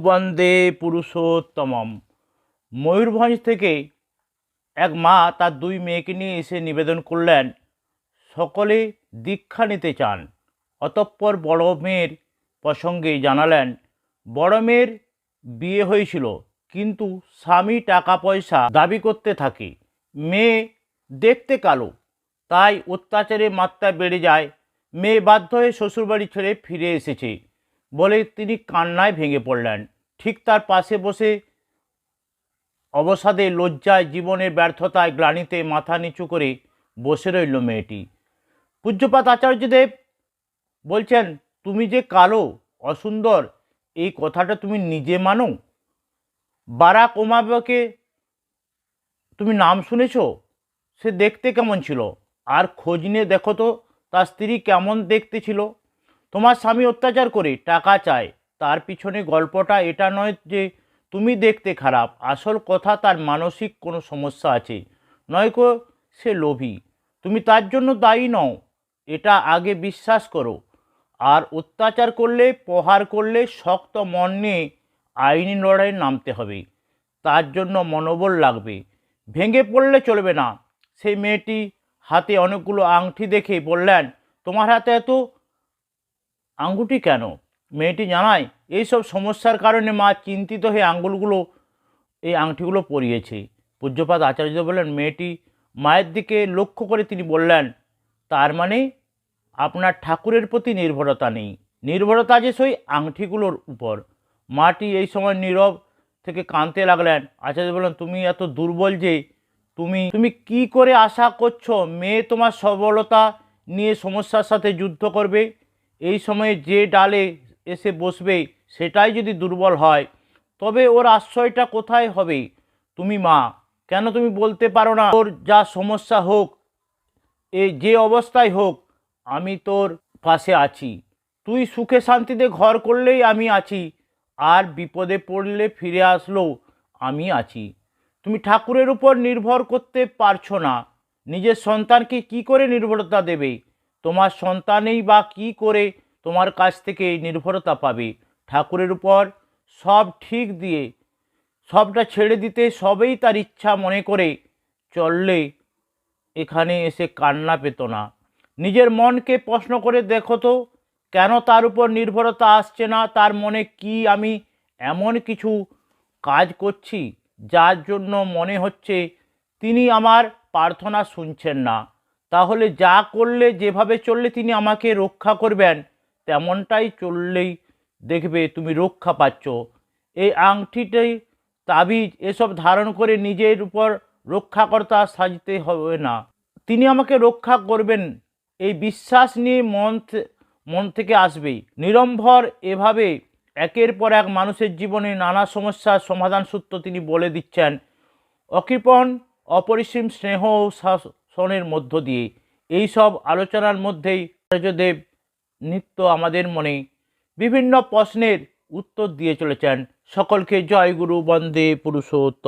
বন্দে পুরুষোত্তমম। ময়ূরভঞ্জ থেকে এক মা তার দুই মেয়েকে নিয়ে এসে নিবেদন করলেন সকলে দীক্ষা নিতে চান। অতঃপর বড় মেয়ের প্রসঙ্গে জানালেন বড় মেয়ের বিয়ে হয়েছিল, কিন্তু স্বামী টাকা পয়সা দাবি করতে থাকে। মেয়ে দেখতে কালো, তাই অত্যাচারের মাত্রা বেড়ে যায়। মেয়ে বাধ্য হয়ে শ্বশুরবাড়ি ছেড়ে ফিরে এসেছে বলে তিনি কান্নায় ভেঙে পড়লেন। ঠিক তার পাশে বসে অবসাদে, লজ্জায়, জীবনের ব্যর্থতায়, গ্লানিতে মাথা নিচু করে বসে রইল মেয়েটি। পূজ্যপাত আচার্যদেব বলছেন, তুমি যে কালো, অসুন্দর, এই কথাটা তুমি নিজে মানো? বারাক ওবামাকে তুমি নাম শুনেছ? সে দেখতে কেমন ছিল? আর খোঁজ নিয়ে দেখো তো তার স্ত্রী কেমন দেখতে ছিল। তোমার স্বামী অত্যাচার করে টাকা চায়, তার পিছনে গল্পটা এটা নয় যে তুমি দেখতে খারাপ, আসল কথা তার মানসিক কোনো সমস্যা আছে, নয়তো সে লোভী। তুমি তার জন্য দায়ী নও, এটা আগে বিশ্বাস করো। আর অত্যাচার করলে, প্রহার করলে শক্ত মন নিয়ে আইনি লড়াইয়ে নামতে হবে। তার জন্য মনোবল লাগবে, ভেঙে পড়লে চলবে না। সেই মেয়েটি হাতে অনেকগুলো আংটি দেখে বললেন, তোমার হাতে এত আঙ্গুটি কেন? মেয়েটি জানায়, এইসব সমস্যার কারণে মা চিন্তিত হয়ে এই আংটিগুলো পরিয়েছে। পূজ্যপাত আচার্য বললেন, মেয়েটি মায়ের দিকে লক্ষ্য করে তিনি বললেন, তার মানে আপনার ঠাকুরের প্রতি নির্ভরতা নেই, নির্ভরতা যে সেই আংটিগুলোর উপর। মাটি এই সময় নীরব থেকে কাঁদতে লাগলেন। আচার্য বললেন, তুমি এত দুর্বল যে তুমি তুমি কি করে আশা করছো মেয়ে তোমার সবলতা নিয়ে সমস্যার সাথে যুদ্ধ করবে? এই সময়ে যে ডালে এসে বসবে সেটাই যদি দুর্বল হয়, তবে ওর আশ্রয়টা কোথায় হবে? তুমি মা, কেন তুমি বলতে পারো না, তোর যা সমস্যা হোক, যে অবস্থায় হোক, আমি তোর পাশে আছি। তুই সুখে শান্তিতে ঘর করলেই আমি আছি, আর বিপদে পড়লে ফিরে আসলেও আমি আছি। তুমি ঠাকুরের উপর নির্ভর করতে পারছো না, নিজের সন্তানকে কি করে নির্ভরতা দেবে? তোমার সন্তানেই বা কি করে তোমার কাছ থেকে নির্ভরতা পাবে? ঠাকুরের উপর সব ঠিক দিয়ে সবটা ছেড়ে দিতে, সবেই তার ইচ্ছা মনে করে চললে এখানে এসে কান্না পেত না। নিজের মনকে প্রশ্ন করে দেখো তো, কেন তার উপর নির্ভরতা আসছে না? তার মনে কি আমি এমন কিছু কাজ করছি যার জন্য মনে হচ্ছে তিনি আমার প্রার্থনা শুনছেন না? তাহলে যা করলে, যেভাবে চললে তিনি আমাকে রক্ষা করবেন, তেমনটাই চললেই দেখবে তুমি রক্ষা পাচ্ছ। এই আংটিটাই, তাবিজ, এসব ধারণ করে নিজের উপর রক্ষাকর্তা সাজতে হবে না। তিনি আমাকে রক্ষা করবেন, এই বিশ্বাস নিয়ে মন থেকে আসবেই। নিরম্ভর এভাবে একের পর এক মানুষের জীবনে নানা সমস্যার সমাধান সূত্র তিনি বলে দিচ্ছেন অকৃপণ অপরিসীম স্নেহ ও শাসনের মধ্য দিয়ে। এই সব আলোচনার মধ্যেই আচার্যদেব নিত্য আমাদের মনে বিভিন্ন প্রশ্নের উত্তর দিয়ে চলেছেন। সকলকে জয় গুরু, বন্দে পুরুষোত্তম।